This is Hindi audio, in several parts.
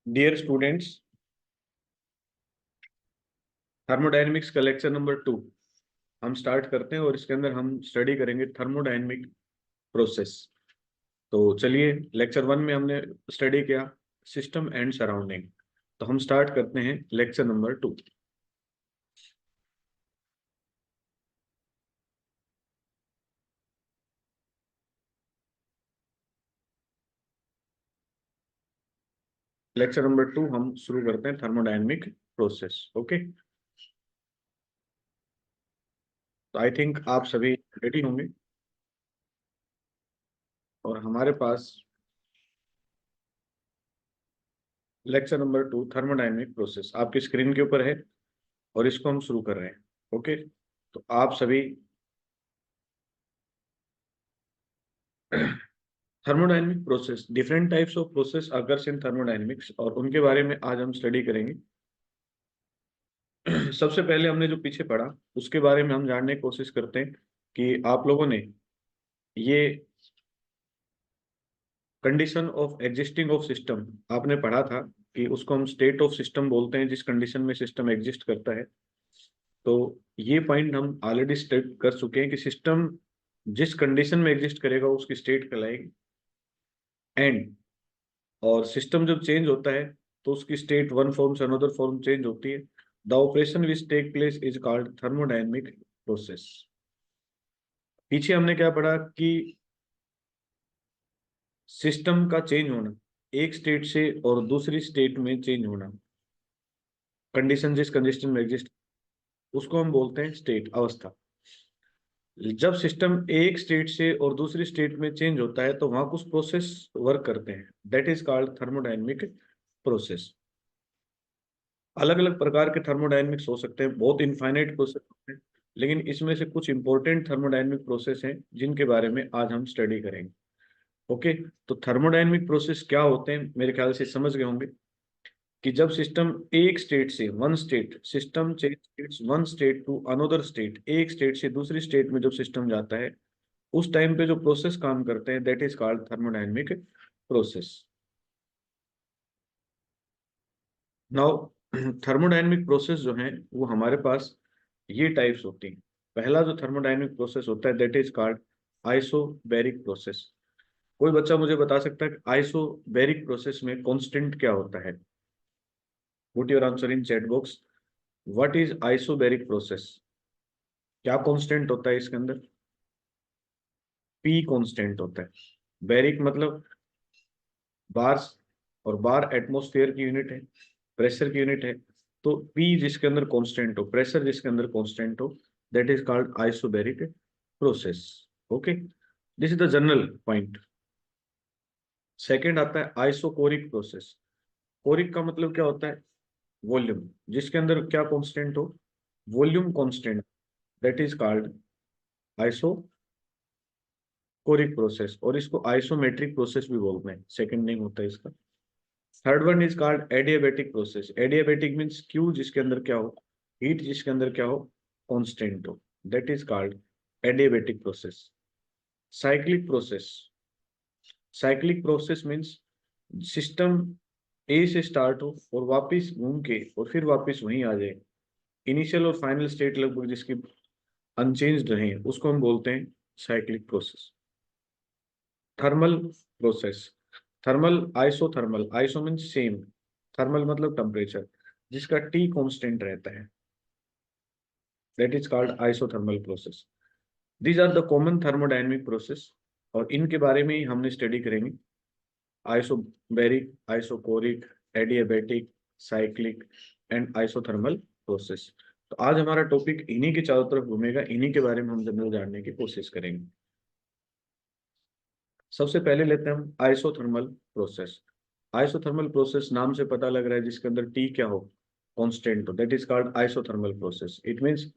डियर स्टूडेंट्स, थर्मोडायनेमिक्स का लेक्चर नंबर 2 हम स्टार्ट करते हैं और इसके अंदर हम स्टडी करेंगे थर्मोडायनेमिक प्रोसेस। तो चलिए, लेक्चर 1 में हमने स्टडी किया सिस्टम एंड सराउंडिंग। तो हम स्टार्ट करते हैं लेक्चर नंबर 2। लेक्चर नंबर 2 हम शुरू करते हैं थर्मोडायनेमिक प्रोसेस। ओके, तो आई थिंक आप सभी रेडी होंगे और हमारे पास लेक्चर नंबर 2 थर्मोडायनेमिक प्रोसेस आपकी स्क्रीन के ऊपर है और इसको हम शुरू कर रहे हैं। ओके, तो आप सभी thermodynamic process, different types of process occurs in thermodynamics, और उनके बारे में आज हम स्टडी करेंगे। सबसे पहले हमने जो पीछे पढ़ा उसके बारे में हम जानने की कोशिश करते हैं कि आप लोगों ने ये condition of existing of system आपने पढ़ा था कि उसको हम स्टेट ऑफ सिस्टम बोलते हैं, जिस कंडीशन में सिस्टम एग्जिस्ट करता है। तो ये पॉइंट हम ऑलरेडी स्टेट कर चुके हैं कि सिस्टम जिस कंडीशन में एग्जिस्ट करेगा उसकी स्टेट कहलाएगी। एंड और सिस्टम जब चेंज होता है तो उसकी स्टेट वन फॉर्म से अनदर फॉर्म चेंज होती है। The operation which take place is called thermodynamic process. पीछे हमने क्या पढ़ा कि सिस्टम का चेंज होना, एक स्टेट से और दूसरी स्टेट में चेंज होना, कंडीशन जिस कंडीशन में एग्जिस्ट, उसको हम बोलते हैं स्टेट, अवस्था। जब सिस्टम एक स्टेट से और दूसरी स्टेट में चेंज होता है तो वहां कुछ प्रोसेस वर्क करते हैं, that is called thermodynamic process. अलग अलग प्रकार के थर्मोडायनेमिक्स हो सकते हैं, बहुत इनफाइनाइट प्रोसेस होते हैं, लेकिन इसमें से कुछ इंपॉर्टेंट थर्मोडायनेमिक प्रोसेस हैं जिनके बारे में आज हम स्टडी करेंगे। ओके, तो थर्मोडायनेमिक प्रोसेस क्या होते हैं मेरे ख्याल से समझ गए होंगे कि जब सिस्टम एक स्टेट से, one state, system change one state to another state, एक स्टेट से दूसरी स्टेट में जब सिस्टम जाता है उस टाइम पे जो प्रोसेस काम करते हैं that is called thermodynamic process. Now thermodynamic process जो है वो हमारे पास ये टाइप्स होती हैं। पहला जो थर्मोडायनेमिक प्रोसेस होता है that is called isobaric process. कोई बच्चा मुझे बता सकता है कि आइसोबैरिक प्रोसेस में कांस्टेंट क्या होता है? Put your answer in chat box. What is isobaric process? क्या कांस्टेंट होता है इसके अंदर? पी कांस्टेंट होता है। बैरिक मतलब बार, और बार एटमॉस्फेयर की यूनिट है, प्रेशर की यूनिट है। तो पी जिसके अंदर कांस्टेंट हो, प्रेशर जिसके अंदर कांस्टेंट हो, that is called isobaric process. Okay, this is the general point. Second आता है आइसोकोरिक प्रोसेस। कोरिक का मतलब क्या होता है? वॉल्यूम, जिसके अंदर क्या कांस्टेंट हो, volume constant, that is called isochoric process. और इसको आइसोमेट्रिक प्रोसेस भी बोलते हैं, सेकंड नेम होता है इसका। Third one is called adiabatic process. Adiabatic means Q जिसके अंदर क्या हो, हीट जिसके अंदर क्या हो, कांस्टेंट हो, that is called adiabatic process. Cyclic process. Cyclic process means system A से स्टार्ट हो और वापस घूम के और फिर वापस वहीं आ जाए, इनिशियल और फाइनल स्टेट लगभग जिसकी अनचेंज्ड रहे, उसको हम बोलते हैं cyclic process. Thermal process. Thermal, isothermal, iso means same, thermal मतलब टेम्परेचर, जिसका टी कांस्टेंट रहता है, that is called isothermal process. These are the common thermodynamic process और इनके बारे में ही हमने स्टडी करेंगे। Isobaric, isochoric, adiabatic, cyclic and isothermal process. तो आज हमारा टॉपिक इन्हीं के चारों तरफ घूमेगा, इन्हीं के बारे में हम जनरल जानने की कोशिश करेंगे। सबसे पहले लेते हैं हम आइसोथर्मल प्रोसेस। आइसोथर्मल प्रोसेस नाम से पता लग रहा है जिसके अंदर टी क्या हो, कांस्टेंट हो, that is called isothermal process. It means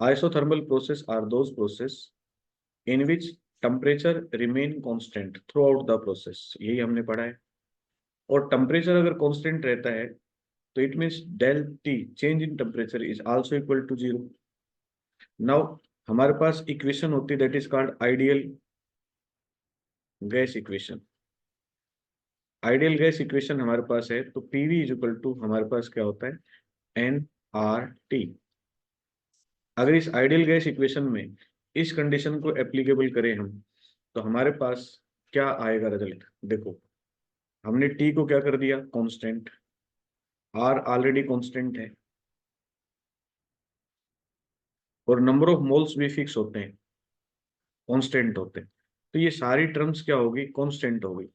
isothermal process are those process in which temperature remain constant through out the process, यही हमने पढ़ा है। और टेम्परेचर अगर कांस्टेंट रहता है तो it means del T, change in temperature, is also equal to zero. Now हमारे पास इक्वेशन होती है that is called ideal gas equation. Ideal gas equation हमारे पास है, तो पीवी इज इक्वल टू हमारे पास क्या होता है, एन आर टी। अगर इस आइडियल गैस इक्वेशन में इस कंडीशन को एप्लीकेबल करें हम, तो हमारे पास क्या आएगा रिजल्ट। देखो, हमने टी को क्या कर दिया, कांस्टेंट, आर ऑलरेडी कांस्टेंट है, और नंबर ऑफ मोल्स भी फिक्स होते हैं, कांस्टेंट होते हैं। तो ये सारी टर्म्स क्या होगी, कांस्टेंट होगी।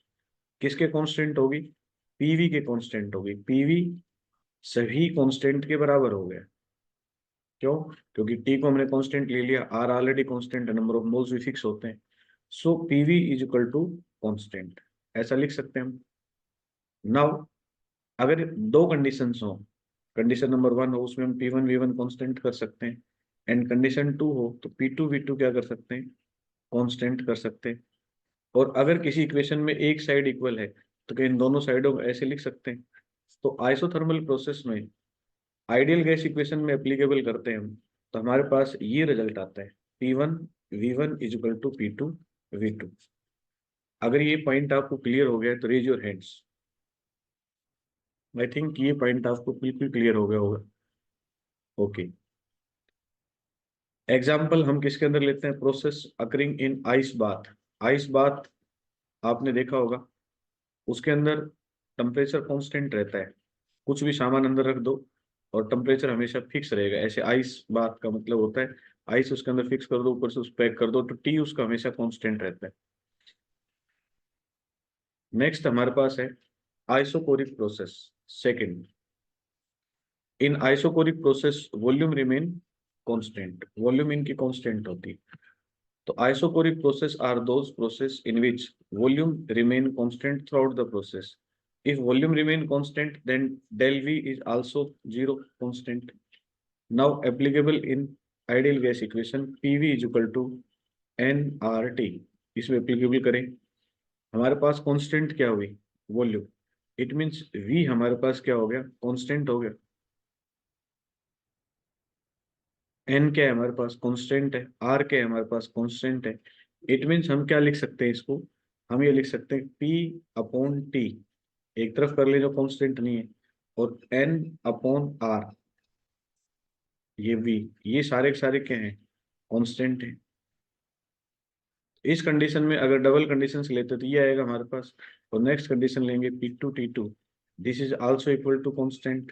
किसके कांस्टेंट होगी, पीवी के कांस्टेंट होगी। पीवी सभी कांस्टेंट के बराबर हो गया। क्यों, क्योंकि टी को हमने कांस्टेंट ले लिया, आर ऑलरेडी कांस्टेंट है, नंबर ऑफ मोल्स भी फिक्स होते हैं। So PV is equal to constant, ऐसा लिख सकते हैं हम। नाउ अगर दो कंडीशंस हो, कंडीशन नंबर वन हो उसमें हम P one V one constant कर सकते हैं, एंड कंडीशन टू हो तो पी टू वी टू क्या कर सकते हैं, कांस्टेंट कर सकते हैं। और अगर किसी इक्वेशन में एक साइड इक्वल है, तो क्या इन दोनों साइडों को ऐसे लिख सकते हैं। तो आइसोथर्मल प्रोसेस में आइडियल गैस इक्वेशन में एप्लीकेबल करते हैं हम, तो हमारे पास ये रिजल्ट आता है, P1 V1 is equal to P2 V2। अगर ये पॉइंट आपको क्लियर हो गया तो raise your hands. I think ये पॉइंट आपको बिल्कुल क्लियर हो गया होगा। ओके, एग्जाम्पल हम किसके अंदर लेते हैं, process occurring in ice bath. Ice bath आपने देखा होगा, उसके अंदर टेम्परेचर कांस्टेंट रहता है, कुछ भी सामान अंदर रख दो और टेम्परेचर हमेशा फिक्स रहेगा। ऐसे आइस बात का मतलब होता है, आइस उसके अंदर फिक्स कर दो, ऊपर से उस पैक कर दो, तो टी उसका हमेशा कांस्टेंट रहता है। नेक्स्ट हमारे पास है isochoric process. Second, in isochoric process volume remain constant, volume इनकी कांस्टेंट होती है। तो isochoric process are those process in which volume remain constant through out the process. If volume remain constant, then del V is also zero constant. Now applicable in ideal gas equation, PV is equal to nRT। इसमें एप्लीकेबल करें, हमारे पास कांस्टेंट क्या हुई, वॉल्यूम। इट मींस V हमारे पास क्या हो गया, कांस्टेंट हो गया। N क्या है हमारे पास, कांस्टेंट है। R क्या है हमारे पास, कांस्टेंट है। इट मींस हम क्या लिख सकते हैं इसको, हम ये लिख सकते हैं P अपॉन T, एक तरफ कर ले जो कांस्टेंट नहीं है, और N अपॉन R, ये V, ये सारे के सारे क्या हैं, कांस्टेंट है। इस कंडीशन में अगर डबल कंडीशन से लेते तो ये आएगा हमारे पास, और नेक्स्ट कंडीशन लेंगे P2 T2, this is also equal to constant.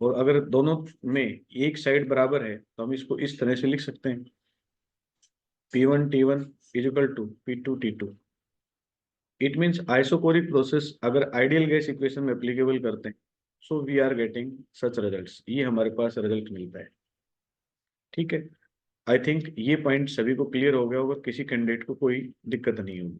और अगर दोनों में एक साइड बराबर है तो हम इसको इस तरह से लिख सकते हैं, P1 T1 is equal to P2 T2। It means isochoric process अगर आइडियल गैस इक्वेशन में एप्लीकेबल करते हैं, so we are getting such results, ये हमारे पास रिजल्ट मिलता है। ठीक है, आई थिंक ये पॉइंट सभी को क्लियर हो गया होगा, किसी कैंडिडेट को कोई दिक्कत नहीं होगी।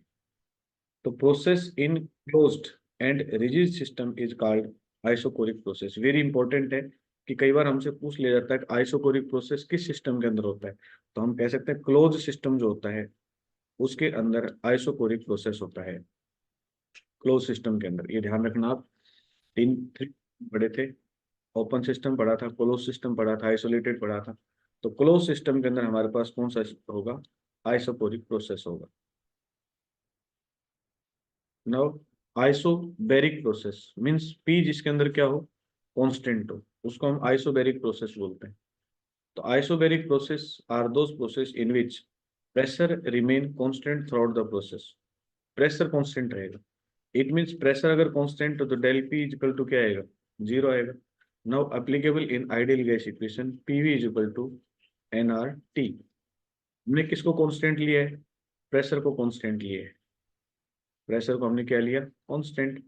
तो process in closed end rigid system is called isochoric process. Very important है कि कई बार हमसे पूछ लिया जाता है कि आइसोकोरिक प्रोसेस किस सिस्टम के अंदर होता है, तो हम कह सकते हैं क्लोज सिस्टम जो होता है उसके अंदर आइसोकोरिक प्रोसेस होता है। क्लोज सिस्टम के अंदर, ये ध्यान रखना आप, तीन थ्री पढ़े थे, ओपन सिस्टम पढ़ा था, क्लोज सिस्टम पढ़ा था, आइसोलेटेड पढ़ा था। तो क्लोज सिस्टम के अंदर हमारे पास कौन सा होगा, आइसोकोरिक प्रोसेस होगा। Now isobaric process means P जिसके अंदर क्या हो, कांस्टेंट हो, उसको हम आइसोबैरिक प्रोसेस बोलते हैं। तो isobaric process are those process in which pressure remain constant through out the process. Pressure constant रहेगा। इट मींस प्रेशर अगर कांस्टेंट हो तो del P is equal to क्या आएगा, जीरो आएगा। Now applicable in ideal gas equation, PV is equal to nRT। हमने किसको कांस्टेंट लिया है, प्रेशर को कांस्टेंट लिया है, प्रेशर को हमने क्या लिया, कांस्टेंट।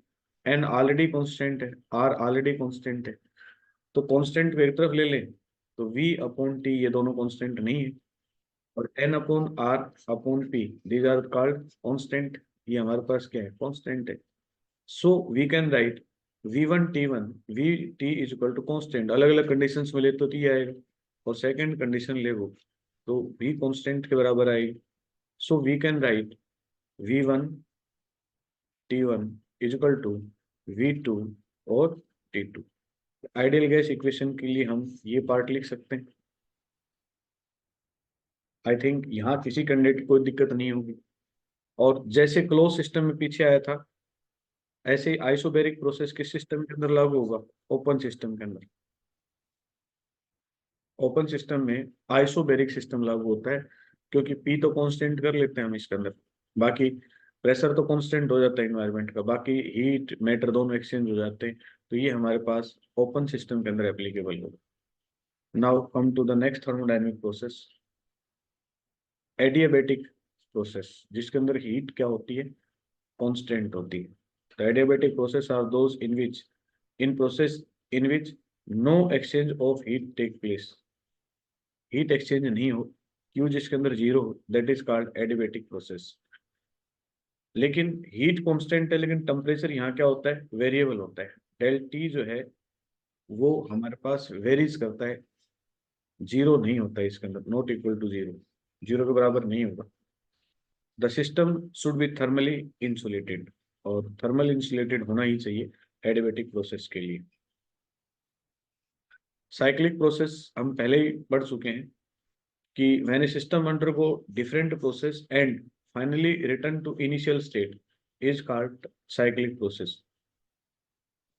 एन ऑलरेडी कांस्टेंट है, आर ऑलरेडी कांस्टेंट है, तो कांस्टेंट को एक तरफ ले लें तो V अपॉन टी ये दोनों कांस्टेंट नहीं है, और N upon R upon P these are called constant, ये हमारे पास क्या है, कांस्टेंट है। So we can write V1 T1 VT is equal to constant. अलग अलग कंडीशंस में ले तो ये आएगा, और सेकंड कंडीशन ले वो तो V कांस्टेंट के बराबर आएगी। So we can write V1 T1 is equal to V2 और T2। आइडियल गैस इक्वेशन के लिए हम ये पार्ट लिख सकते हैं। आई थिंक यहाँ किसी कैंडिडेट को कोई दिक्कत नहीं होगी। और जैसे क्लोज सिस्टम में पीछे आया था, ऐसे ही आइसोबैरिक प्रोसेस किस सिस्टम के अंदर लागू होगा? ओपन सिस्टम के अंदर। ओपन सिस्टम में आइसोबैरिक सिस्टम लागू होता है, क्योंकि पी तो कांस्टेंट कर लेते हैं हम इसके अंदर, बाकी प्रेशर तो कांस्टेंट हो जाता है इन्वायरमेंट का, बाकी हीट मैटर दोनों एक्सचेंज हो जाते हैं, तो ये हमारे पास ओपन सिस्टम के अंदर एप्लीकेबल होगा। Now come to the next thermodynamic process, adiabatic process, जिसके अंदर हीट क्या होती है? कांस्टेंट होती है। The adiabatic process are those in process in which no exchange of heat take place. Heat exchange नहीं हो, क्यू जिसके अंदर जीरो हो, that is called adiabatic process. लेकिन हीट कांस्टेंट है, लेकिन टेम्परेचर यहाँ क्या होता है? वेरिएबल होता है। डेल टी जो है वो हमारे पास वेरीज करता है, जीरो नहीं होता है इसके अंदर, not equal to zero, zero के बराबर नहीं होगा। The system should be thermally insulated, और थर्मल इंसुलेटेड होना ही चाहिए एडियाबैटिक प्रोसेस के लिए। साइक्लिक प्रोसेस हम पहले ही पढ़ चुके हैं कि when a system undergo different process and finally return to initial state is called cyclic process.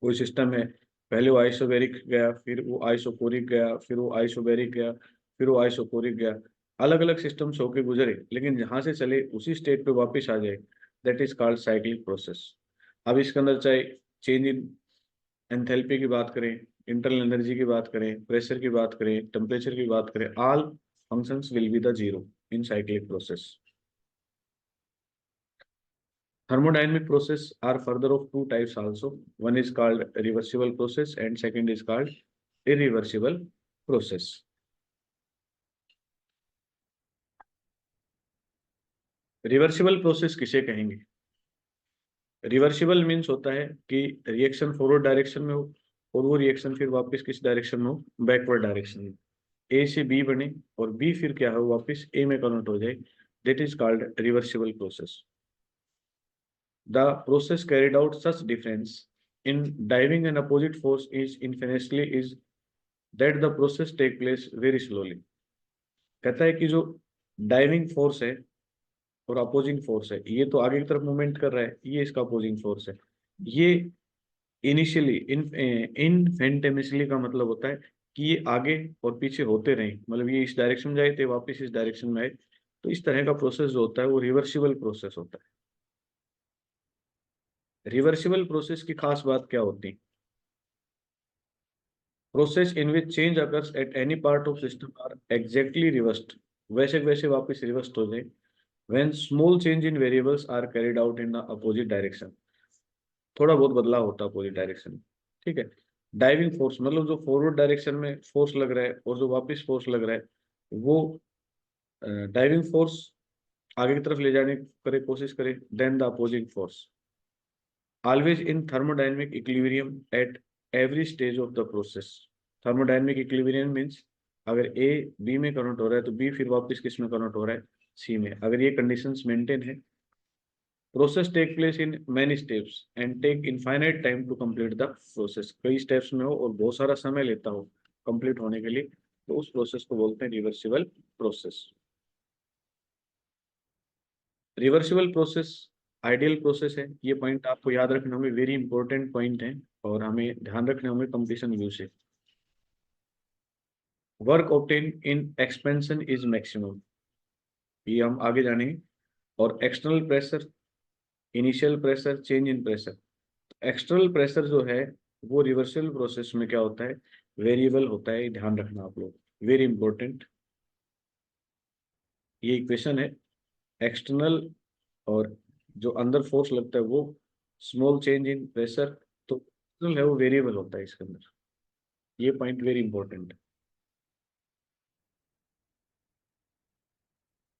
कोई सिस्टम है, पहले वो आइसोबैरिक गया, फिर वो आइसोकोरिक गया, फिर वो आइसोबैरिक गया, फिर वो आइसोकोरिक गया, अलग अलग सिस्टम्स होके गुजरे, लेकिन जहां से चले उसी स्टेट पे वापस आ जाए, that is called cyclic process. अब इसके अंदर चाहे चेंज इन एंथैल्पी की बात करें, इंटरनल एनर्जी की बात करें, प्रेशर की बात करें, टेम्परेचर की बात करें, all functions will be the zero in cyclic process. Thermodynamic process are further of two types also. One is called reversible process and second is called irreversible process. Reversible process किसे कहेंगे? रिवर्सिबल मीन्स होता है कि रिएक्शन फॉरवर्ड डायरेक्शन में हो, और वो रिएक्शन फिर वापस किस डायरेक्शन में हो? बैकवर्ड डायरेक्शन में। ए से बी बने और बी फिर क्या हो? वापस ए में कन्वर्ट हो जाए, that is called reversible process. The process carried out such difference in driving an opposite force is infinitely is that the process take place very slowly। कहता है कि जो डाइविंग फोर्स है और अपोजिंग फोर्स है, ये तो आगे की तरफ मूवमेंट कर रहा है, ये इसका अपोजिंग फोर्स है, ये इनिशियली इनफेंटेनियसली का मतलब होता है कि ये आगे और पीछे होते रहे, मतलब ये इस डायरेक्शन में जाए थे वापस इस डायरेक्शन में आए, तो इस तरह का प्रोसेस जो होता है वो रिवर्सिबल प्रोसेस होता है। रिवर्सिबल प्रोसेस की खास बात क्या होती है? Process in which change occurs at any part of system are exactly reversed, वैसे वैसे वापस रिवर्स्ड हो जाए when small change in variables are carried out in the opposite direction. थोड़ा बहुत बदलाव होता है अपोजिट डायरेक्शन में, ठीक है। डाइविंग फोर्स मतलब जो फॉरवर्ड डायरेक्शन में फोर्स लग रहा है और जो वापस फोर्स लग रहा है, वो डाइविंग फोर्स आगे की तरफ ले जाने की करे कोशिश करे then the opposing force, always in thermodynamic equilibrium at every stage of the process. Thermodynamic equilibrium means अगर ए बी में कन्वर्ट हो रहा है तो बी फिर वापस किस में कन्वर्ट हो रहा है? सी में। अगर ये कंडीशंस मेंटेन है, process take place in many steps and take infinite time to complete the process. कई स्टेप्स में हो और बहुत सारा समय लेता हो कंप्लीट होने के लिए, तो उस प्रोसेस को बोलते हैं reversible process. Reversible process ideal process है, ये पॉइंट आपको याद रखने होंगे, वेरी इंपॉर्टेंट पॉइंट है, और हमें ध्यान रखने होंगे कंपटीशन व्यू से। Work obtain in expansion is maximum, ये हम आगे जानेंगे। और external pressure, initial pressure, change in pressure. External pressure जो है वो रिवर्सिबल प्रोसेस में क्या होता है? वेरिएबल होता है, ध्यान रखना आप लोग, वेरी इंपॉर्टेंट। ये इक्वेशन है, एक्सटर्नल और जो अंदर फोर्स लगता है वो स्मॉल चेंज इन प्रेशर, तो एक्सटर्नल है वो वेरिएबल होता है इसके अंदर, ये पॉइंट वेरी इंपॉर्टेंट है।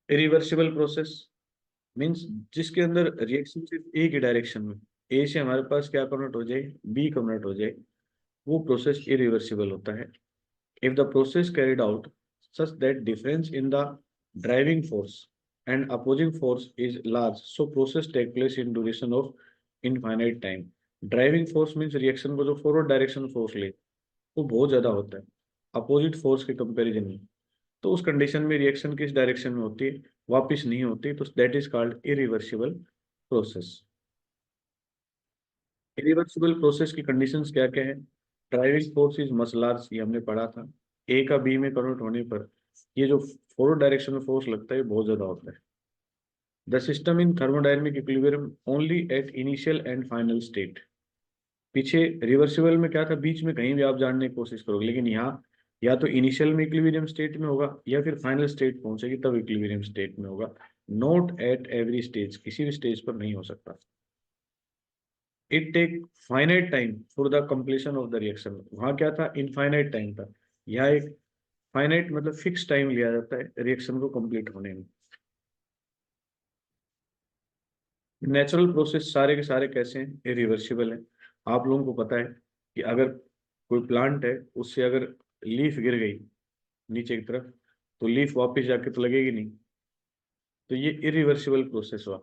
इरिवर्सिबल प्रोसेस मींस जिसके अंदर रिएक्शन सिर्फ एक ही डायरेक्शन में, ए से हमारे पास क्या कन्वर्ट हो जाए? बी कन्वर्ट हो जाए, वो प्रोसेस इरिवर्सिबल होता है। If the process carried out such that difference in the driving force and opposing force is large, so process take place in duration of infinite time। Driving force means reaction को जो फॉरवर्ड डायरेक्शन फोर्स ले वो बहुत ज्यादा होता है अपोजिट फोर्स के कंपैरिजन में, तो उस कंडीशन में रिएक्शन किस डायरेक्शन में होती है? वापिस नहीं होती, तो that is called irreversible process. Irreversible process की कंडीशंस क्या क्या है? ड्राइविंग फोर्स इज मसलार्स, ये हमने पढ़ा था। ए का बी में कन्वर्ट होने पर ये जो फॉरवर्ड डायरेक्शन में फोर्स लगता है बहुत ज्यादा होता है। The system in thermodynamic equilibrium only at initial and final state. पीछे रिवर्सिबल में क्या था, बीच में कहीं भी आप जानने की कोशिश करोगे, लेकिन यहाँ या तो इनिशियल में इक्विलिब्रियम स्टेट में होगा या फिर फाइनल स्टेट पहुंचेगी तब इक्विलिब्रियम स्टेट में होगा। नॉट एट एवरी स्टेज, किसी भी स्टेज पर नहीं हो सकता। It take finite time for the completion of the reaction, वहां क्या था, इनफाइनाइट टाइम था। यहाँ एक फाइनाइट मतलब फिक्स टाइम लिया जाता है रिएक्शन को कंप्लीट होने में। नेचुरल प्रोसेस सारे के सारे कैसे हैं, इरिवर्सिबल हैं। आप लोगों को पता है कि अगर कोई प्लांट है उससे अगर लीफ गिर गई नीचे की तरफ तो लीफ वापस जाके तो लगेगी नहीं। तो ये इरिवर्सिबल प्रोसेस हुआ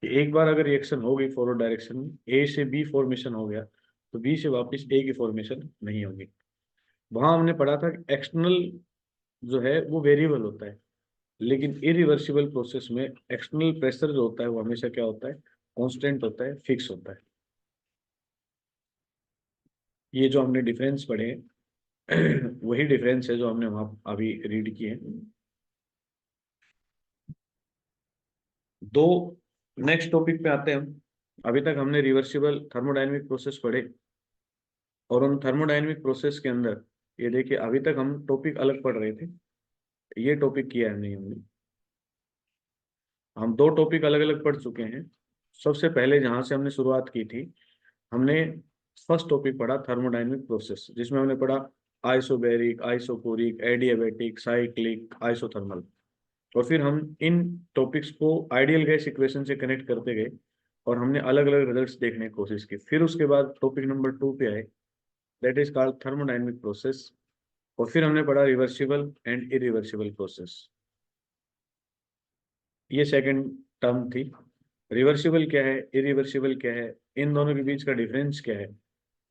कि एक बार अगर रिएक्शन हो गई फॉरवर्ड डायरेक्शन में, ए से बी फॉर्मेशन हो गया तो बी से वापस ए की फॉर्मेशन नहीं होगी। वहां हमने पढ़ा था कि एक्सटर्नल जो है वो वेरिएबल होता है, लेकिन इरिवर्सिबल प्रोसेस में एक्सटर्नल प्रेशर जो होता है वो हमेशा क्या होता है, कांस्टेंट होता है, फिक्स होता है। ये जो हमने डिफरेंस पढ़े वही डिफरेंस है जो हमने वहां अभी रीड किए। दो नेक्स्ट टॉपिक पे आते हैं हम। अभी तक हमने रिवर्सिबल थर्मोडायनेमिक प्रोसेस पढ़े, और उन थर्मोडायनेमिक प्रोसेस के अंदर ये देखिए अभी तक हम टॉपिक अलग पढ़ रहे थे, ये टॉपिक किया है नहीं हमने। हम दो टॉपिक अलग अलग पढ़ चुके हैं। सबसे पहले जहां से हमने शुरुआत की थी, हमने फर्स्ट टॉपिक पढ़ा थर्मोडायनेमिक प्रोसेस, जिसमें हमने पढ़ा isobaric, isochoric, adiabatic, cyclic, isothermal. और फिर हम इन टॉपिक्स को आइडियल गैस इक्वेशन से कनेक्ट करते गए और हमने अलग अलग रिजल्ट्स देखने की कोशिश की। फिर उसके बाद टॉपिक नंबर 2 पे आए, that is called thermodynamic process. और फिर हमने पढ़ा रिवर्सिबल एंड इरिवर्सिबल प्रोसेस, ये सेकंड टर्म थी। रिवर्सिबल क्या है, इरिवर्सिबल क्या है, इन दोनों के बीच का डिफरेंस क्या है,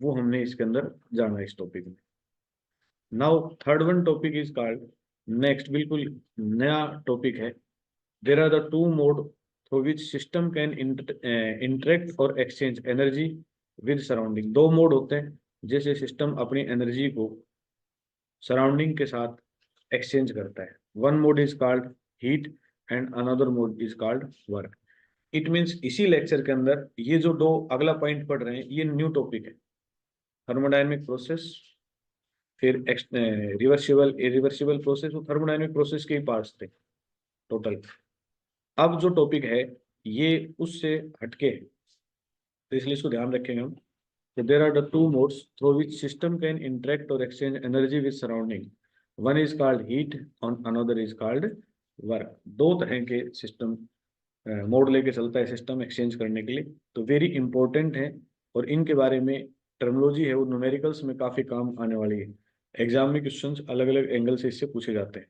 वो हमने इसके अंदर जाना इस टॉपिक में। Now third one topic is called, next बिल्कुल नया टॉपिक है, there are the two mode through which system can interact और एक्सचेंज एनर्जी विद सराउंडिंग। दो मोड होते हैं जैसे सिस्टम अपनी एनर्जी को सराउंडिंग के साथ एक्सचेंज करता है। One mod is called heat and another mode is called work. It means इसी लेक्चर के अंदर ये जो दो अगला पॉइंट पढ़ रहे हैं ये न्यू टॉपिक है, थर्मोडायनेमिक प्रोसेस, फिर रिवर्सिबल इरिवर्सिबल प्रोसेस। वो थर्मोडायनेमिक प्रोसेस के ही पार्ट्स थे टोटल। अब जो टॉपिक है ये उससे हटके है, तो इसलिए इसको ध्यान रखेंगे हम। So there are the two modes through which system can interact or exchange energy with surrounding. One is called heat and another is called work. दो तरह के सिस्टम मोड लेके चलता है सिस्टम एक्सचेंज करने के लिए, तो वेरी इंपॉर्टेंट है। और इनके बारे में टर्मोलॉजी है वो न्यूमेरिकल्स में काफी काम आने वाली है। एग्जाम में क्वेश्चंस अलग अलग एंगल से इससे पूछे जाते हैं।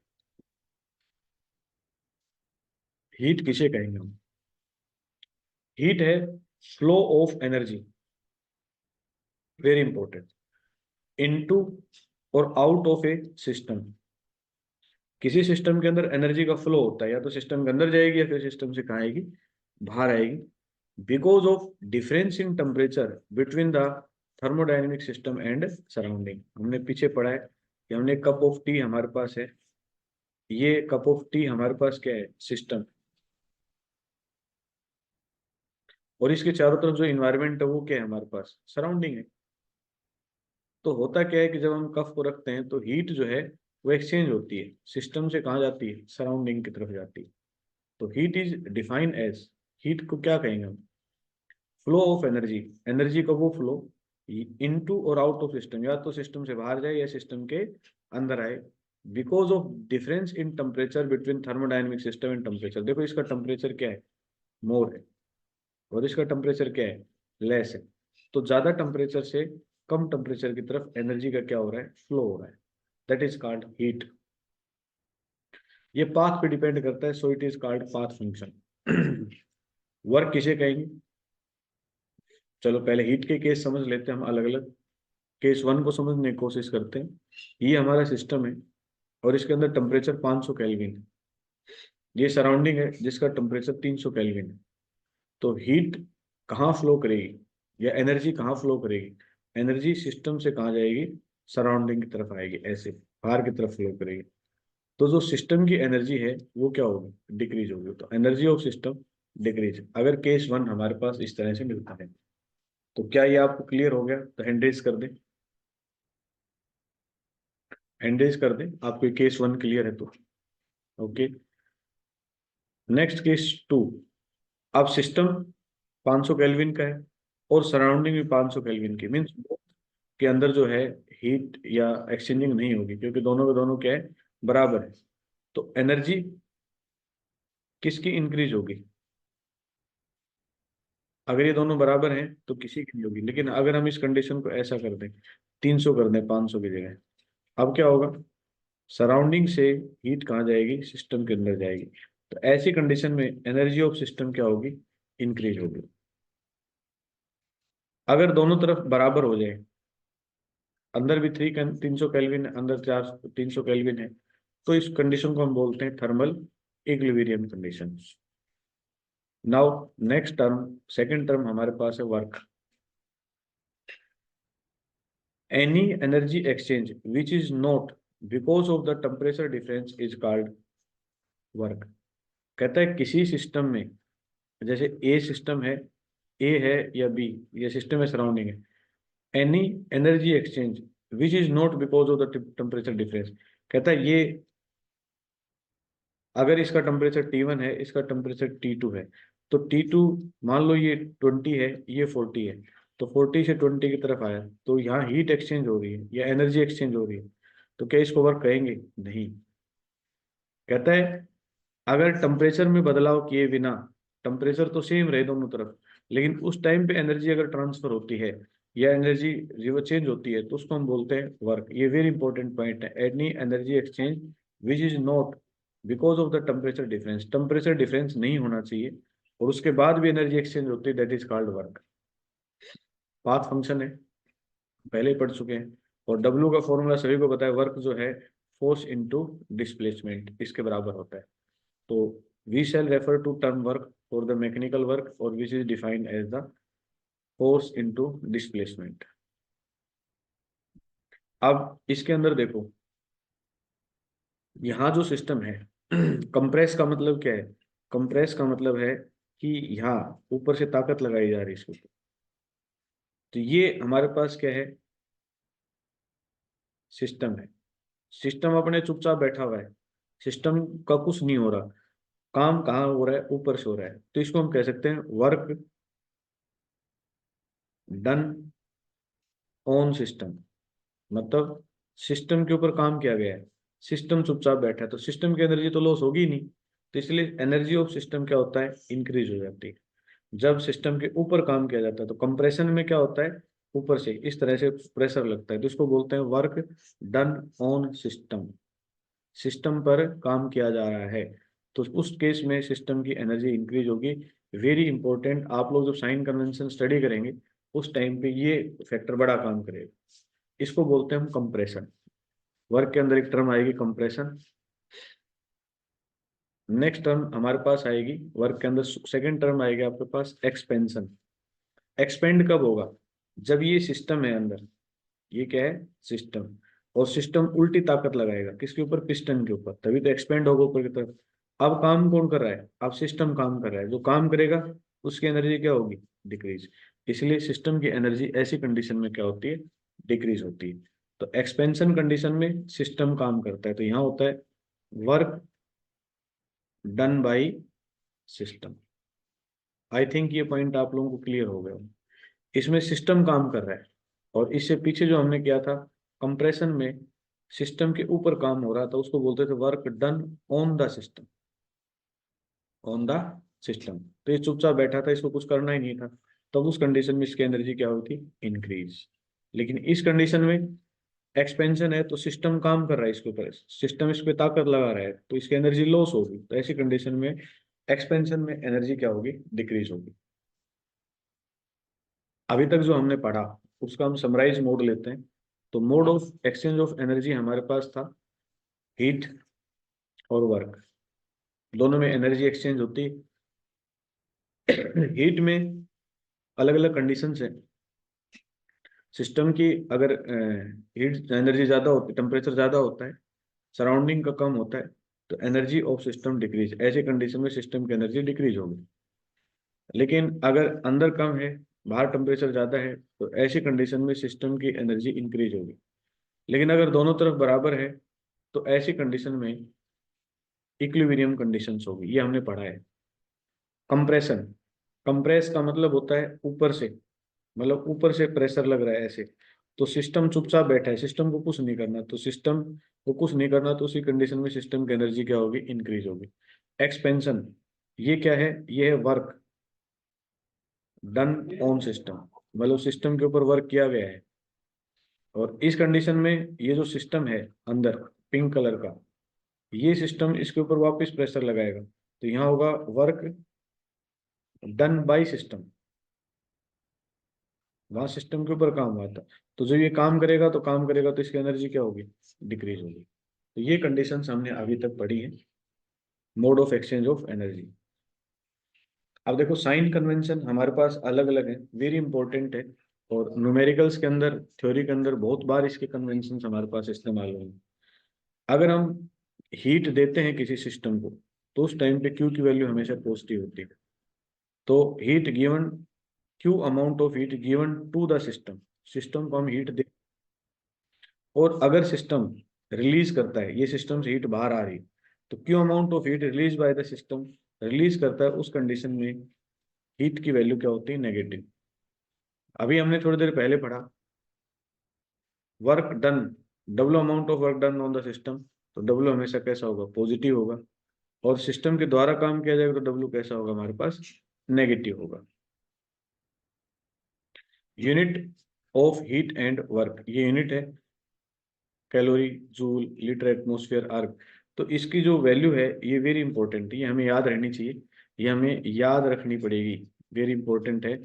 हीट किसे कहेंगे हम? हीट है flow of energy, very important, into और आउट ऑफ ए सिस्टम। किसी सिस्टम के अंदर एनर्जी का फ्लो होता है, या तो सिस्टम के अंदर जाएगी या फिर सिस्टम से कहाँ आएगी, बाहर आएगी, because of difference in temperature between the thermodynamic system and surrounding. हमने पीछे पढ़ा है कि हमने कप ऑफ टी हमारे पास है, ये कप ऑफ टी हमारे पास क्या है, सिस्टम, और इसके चारों तरफ जो इन्वायरमेंट है वो क्या है हमारे पास, सराउंडिंग है। तो होता क्या है कि जब हम कप को रखते हैं तो हीट जो है वो एक्सचेंज होती है, सिस्टम से कहाँ जाती है, सराउंडिंग की तरफ जाती है। तो heat is defined as, heat को क्या कहेंगे हम, फ्लो ऑफ एनर्जी, एनर्जी का वो फ्लो इनटू और आउट ऑफ सिस्टम, या तो सिस्टम से बाहर जाए या सिस्टम के अंदर आए, because of difference in temperature between thermodynamic system and temperature. देखो इसका टेम्परेचर क्या है, मोर है, और इसका टेम्परेचर क्या है, लेस है। तो ज्यादा टेम्परेचर से कम टेम्परेचर की तरफ एनर्जी का क्या हो रहा है, फ्लो हो रहा है, दैट इज कॉल्ड हीट। ये पाथ पे डिपेंड करता है, so it is called path function. Work किसे कहेंगे, चलो पहले हीट के केस समझ लेते हैं हम अलग अलग। केस वन को समझने की कोशिश करते हैं। ये हमारा सिस्टम है और इसके अंदर टेम्परेचर 500 केल्विन है। ये सराउंडिंग है जिसका टेम्परेचर 300 केल्विन है। तो हीट कहाँ फ्लो करेगी, या एनर्जी कहाँ फ्लो करेगी, एनर्जी सिस्टम से कहाँ जाएगी, सराउंडिंग की तरफ आएगी, ऐसे बाहर की तरफ फ्लो करेगी। तो जो सिस्टम की एनर्जी है वो क्या होगी, डिक्रीज होगी। तो एनर्जी ऑफ सिस्टम डिक्रीज, अगर केस वन हमारे पास इस तरह से मिलता है। तो क्या ये आपको क्लियर हो गया, तो हैंड रेज कर दे, हैंड रेज कर दे आपको केस वन क्लियर है तो। Okay, next case two. अब सिस्टम 500 केल्विन का है और सराउंडिंग भी 500 केल्विन की, मीन्स के अंदर जो है हीट या एक्सचेंजिंग नहीं होगी, क्योंकि दोनों के दोनों क्या है, बराबर है। तो एनर्जी किसकी इंक्रीज होगी, अगर ये दोनों बराबर हैं तो किसी की नहीं होगी। लेकिन अगर हम इस कंडीशन को ऐसा कर दें, 300 कर दें 500 की जगह, अब क्या होगा, सराउंडिंग से हीट कहाँ जाएगी, सिस्टम के अंदर जाएगी। तो ऐसी कंडीशन में एनर्जी ऑफ सिस्टम क्या होगी, इंक्रीज होगी। अगर दोनों तरफ बराबर हो जाए, अंदर भी 300 केल्विन, अंदर 300 केल्विन है, तो इस कंडीशन को हम बोलते हैं thermal equilibrium condition. Now next term, second term हमारे पास है work. Any energy exchange which is not because of the temperature difference is called work. कहता है किसी सिस्टम में, जैसे ए सिस्टम है, ए है या बी, ये सिस्टम है सराउंडिंग है, any energy exchange which is not because of the temperature difference. कहता है ये, अगर इसका टेम्परेचर T1 है, इसका टेम्परेचर T2 है, तो T2 मान लो ये 20 है, ये 40 है, तो 40 से 20 की तरफ आया, तो यहाँ हीट एक्सचेंज हो रही है या एनर्जी एक्सचेंज हो रही है। तो क्या इसको वर्क कहेंगे, नहीं। कहता है अगर टेम्परेचर में बदलाव किए बिना, टेम्परेचर तो सेम रहे दोनों तरफ, लेकिन उस टाइम पे एनर्जी अगर ट्रांसफर होती है या एनर्जी जो चेंज होती है, तो उसको हम बोलते हैं वर्क। ये वेरी इंपॉर्टेंट पॉइंट है, any energy exchange which is not because of the temperature difference, temperature difference नहीं होना चाहिए और उसके बाद भी एनर्जी एक्सचेंज होती है, that is called work. Path function है, पहले ही पढ़ चुके हैं। और डब्ल्यू का फॉर्मूला सभी को पता है, वर्क जो है फोर्स इनटू डिस्प्लेसमेंट, इसके बराबर होता है। तो we shall refer to term work for the mechanical work और which is defined as the force into displacement. अब इसके अंदर देखो, यहाँ जो सिस्टम है कंप्रेस का मतलब क्या है, कंप्रेस का मतलब है कि यहाँ ऊपर से ताकत लगाई जा रही है इसके ऊपर। तो ये हमारे पास क्या है, सिस्टम है। सिस्टम अपने चुपचाप बैठा हुआ है, सिस्टम का कुछ नहीं हो रहा, काम कहाँ हो रहा है, ऊपर से हो रहा है। तो इसको हम कह सकते हैं वर्क डन ऑन सिस्टम। मतलब सिस्टम के ऊपर काम किया गया है, सिस्टम चुपचाप बैठा है, तो सिस्टम की एनर्जी तो लॉस होगी ही नहीं। तो इसलिए एनर्जी ऑफ सिस्टम क्या होता है, इंक्रीज हो जाती है। जब सिस्टम के ऊपर काम किया जाता है, तो कंप्रेशन में क्या होता है, ऊपर से इस तरह से प्रेशर लगता है, तो इसको बोलते हैं work done on system. System पर काम किया जा रहा है, तो उस केस में सिस्टम की एनर्जी इंक्रीज होगी। वेरी इंपॉर्टेंट, आप लोग जब साइन कन्वेंशन स्टडी करेंगे उस टाइम पे ये फैक्टर बड़ा काम करेगा। इसको बोलते हैं हम कंप्रेशन। वर्क के अंदर एक टर्म आएगी कंप्रेशन। नेक्स्ट टर्म हमारे पास आएगी वर्क के अंदर, सेकंड टर्म आएगी आपके पास एक्सपेंशन। एक्सपेंड कब होगा, जब ये सिस्टम है अंदर, ये क्या है, सिस्टम, और सिस्टम उल्टी ताकत लगाएगा किसके ऊपर, पिस्टन के ऊपर, तभी तो एक्सपेंड होगा ऊपर की तरफ। अब काम कौन कर रहा है, अब सिस्टम काम कर रहा है, जो काम करेगा उसकी एनर्जी क्या होगी, डिक्रीज। इसलिए सिस्टम की एनर्जी ऐसी कंडीशन में क्या होती है, डिक्रीज होती है। तो एक्सपेंशन कंडीशन में सिस्टम काम करता है, तो यहाँ होता है work done by system. I think ये पॉइंट आप लोगों को क्लियर हो गया। इसमें सिस्टम काम कर रहा है, और इससे पीछे जो हमने किया था कंप्रेशन में, सिस्टम के ऊपर काम हो रहा था, उसको बोलते थे work done on the system, on the system. तो ये चुपचाप बैठा था, इसको कुछ करना ही नहीं था, तब उस कंडीशन में इसकी एनर्जी क्या होती, इंक्रीज। लेकिन इस कंडीशन में एक्सपेंशन है, तो सिस्टम काम कर रहा है इसके ऊपर, सिस्टम इस पे ताकत लगा रहा है, तो इसकी एनर्जी लॉस होगी। तो ऐसी कंडीशन में एक्सपेंशन में एनर्जी क्या होगी, डिक्रीज होगी। अभी तक जो हमने पढ़ा उसका हम समराइज मोड लेते हैं। तो mode of exchange of energy हमारे पास था हीट और वर्क, दोनों में एनर्जी एक्सचेंज होती। हीट में अलग अलग कंडीशंस है सिस्टम की। अगर हीट एनर्जी ज्यादा होती, टेम्परेचर ज्यादा होता है, सराउंडिंग का कम होता है, तो एनर्जी ऑफ सिस्टम डिक्रीज, ऐसे कंडीशन में सिस्टम की एनर्जी डिक्रीज होगी। लेकिन अगर अंदर कम है, बाहर टेम्परेचर ज्यादा है, तो ऐसी कंडीशन में सिस्टम की एनर्जी इंक्रीज होगी। लेकिन अगर दोनों तरफ बराबर है, तो ऐसी कंडीशन में इक्विलिब्रियम कंडीशंस होगी, ये हमने पढ़ा है। कंप्रेशन, कंप्रेस का मतलब होता है ऊपर से, मतलब ऊपर से प्रेशर लग रहा है ऐसे, तो सिस्टम चुपचाप बैठा है, सिस्टम को कुछ नहीं करना, तो सिस्टम को कुछ नहीं करना, तो उसी कंडीशन में सिस्टम की एनर्जी क्या होगी, इंक्रीज होगी। एक्सपेंशन, ये क्या है, ये है वर्क डन ऑन सिस्टम, मतलब सिस्टम के ऊपर वर्क किया गया है। और इस कंडीशन में ये जो सिस्टम है अंदर पिंक कलर का, ये सिस्टम इसके ऊपर वापस प्रेशर लगाएगा, तो यहाँ होगा वर्क डन बाय सिस्टम, वहां सिस्टम के ऊपर काम हुआ था। तो जब ये काम करेगा तो काम करेगा, तो इसकी एनर्जी क्या होगी, डिक्रीज होगी। तो ये कंडीशंस हमने अभी तक पढ़ी है mode of exchange of energy. अब देखो साइन कन्वेंशन हमारे पास अलग अलग है, वेरी इंपॉर्टेंट है, और न्यूमेरिकल्स के अंदर, थ्योरी के अंदर बहुत बार इसके कन्वेंशन हमारे पास इस्तेमाल होंगे। अगर हम हीट देते हैं किसी सिस्टम को, तो उस टाइम पे क्यू की वैल्यू हमेशा पॉजिटिव होती है। तो heat given, Q amount of heat given to the system, system को हम हीट दे, और अगर सिस्टम रिलीज करता है, ये सिस्टम से हीट बाहर आ रही है, तो Q amount of heat release by the system, release करता है, उस कंडीशन में हीट की वैल्यू क्या होती है, नेगेटिव। अभी हमने थोड़ी देर पहले पढ़ा work done, W amount of work done on the system, तो डब्ल्यू हमेशा कैसा होगा, पॉजिटिव होगा। और सिस्टम के द्वारा काम किया जाएगा, तो डब्ल्यू कैसा होगा हमारे पास, नेगेटिव होगा। Unit of heat and work, ये यूनिट है कैलोरी, जूल, लीटर एटमोसफियर, अर्ग। तो इसकी जो वैल्यू है ये वेरी इंपॉर्टेंट है, ये हमें याद रहनी चाहिए, ये हमें याद रखनी पड़ेगी, वेरी इंपॉर्टेंट है।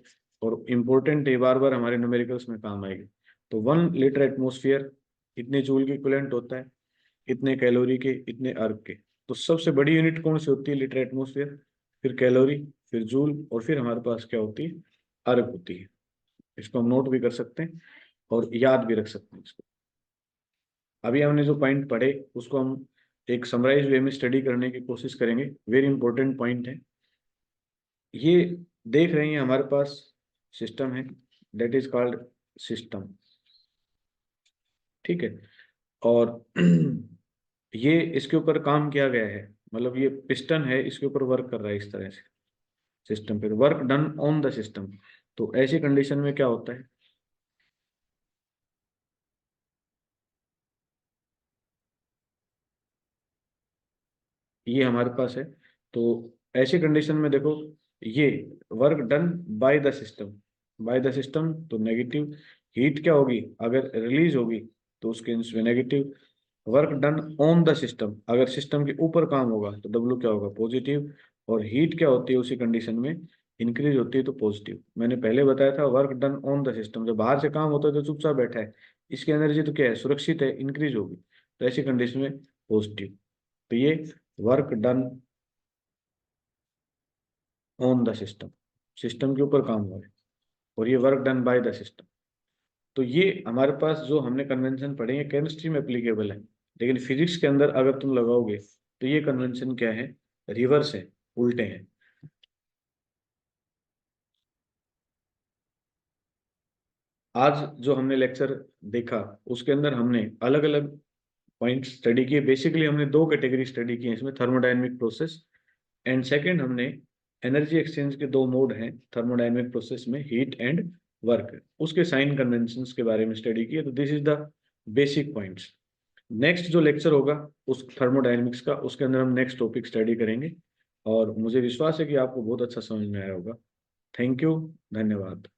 और इम्पोर्टेंट है, बार बार हमारे न्यूमेरिकल्स में काम आएगी। तो 1 लीटर एटमोसफियर इतने जूल के इक्विवेलेंट होता है, इतने कैलोरी के, इतने अर्ग के। तो सबसे बड़ी यूनिट कौन सी होती है, लीटर एटमोसफियर, फिर कैलोरी, फिर जूल, और फिर हमारे पास क्या होती है, अर्ग होती है। इसको हम नोट भी कर सकते हैं और याद भी रख सकते हैं इसको। अभी हमने जो पॉइंट पढ़े उसको हम एक समराइज वे में स्टडी करने की कोशिश करेंगे, वेरी इंपॉर्टेंट पॉइंट है ये। देख रहे हैं हमारे पास सिस्टम है, दैट इज कॉल्ड सिस्टम, ठीक है। और ये इसके ऊपर काम किया गया है, मतलब ये पिस्टन है, इसके ऊपर वर्क कर रहा है इस तरह से सिस्टम पे, work done on the system. तो ऐसी कंडीशन में क्या होता है, ये हमारे पास है। तो ऐसी कंडीशन में देखो, ये work done by the system, by the system तो नेगेटिव, हीट क्या होगी, अगर रिलीज होगी तो उसके इसमें negative. Work done on the system, अगर सिस्टम के ऊपर काम होगा तो डब्ल्यू क्या होगा, पॉजिटिव। और हीट क्या होती है उसी कंडीशन में, इंक्रीज होती है तो पॉजिटिव। मैंने पहले बताया था work done on the system, जब बाहर से काम होता है तो चुपचाप बैठा है, इसकी एनर्जी तो क्या है, सुरक्षित है, इंक्रीज होगी, तो ऐसी कंडीशन में पॉजिटिव। तो ये work done on the system, system के ऊपर काम हुआ है, और ये work done by the system. तो ये हमारे पास जो हमने कन्वेंशन पढ़े हैं केमिस्ट्री में एप्लीकेबल है, लेकिन फिजिक्स के अंदर अगर तुम लगाओगे तो ये कन्वेंशन क्या है, रिवर्स है, उल्टे हैं। आज जो हमने लेक्चर देखा उसके अंदर हमने अलग अलग पॉइंट स्टडी किए, बेसिकली हमने दो कैटेगरी स्टडी की है इसमें, थर्मोडायनेमिक प्रोसेस एंड सेकंड हमने एनर्जी एक्सचेंज के दो मोड हैं थर्मोडायनेमिक प्रोसेस में, हीट एंड वर्क, उसके साइन कन्वेंशंस के बारे में स्टडी किया। तो this is the basic points. Next जो लेक्चर होगा उस थर्मोडायनेमिक्स का, उसके अंदर हम नेक्स्ट टॉपिक स्टडी करेंगे, और मुझे विश्वास है कि आपको बहुत अच्छा समझ में आया होगा। थैंक यू, धन्यवाद।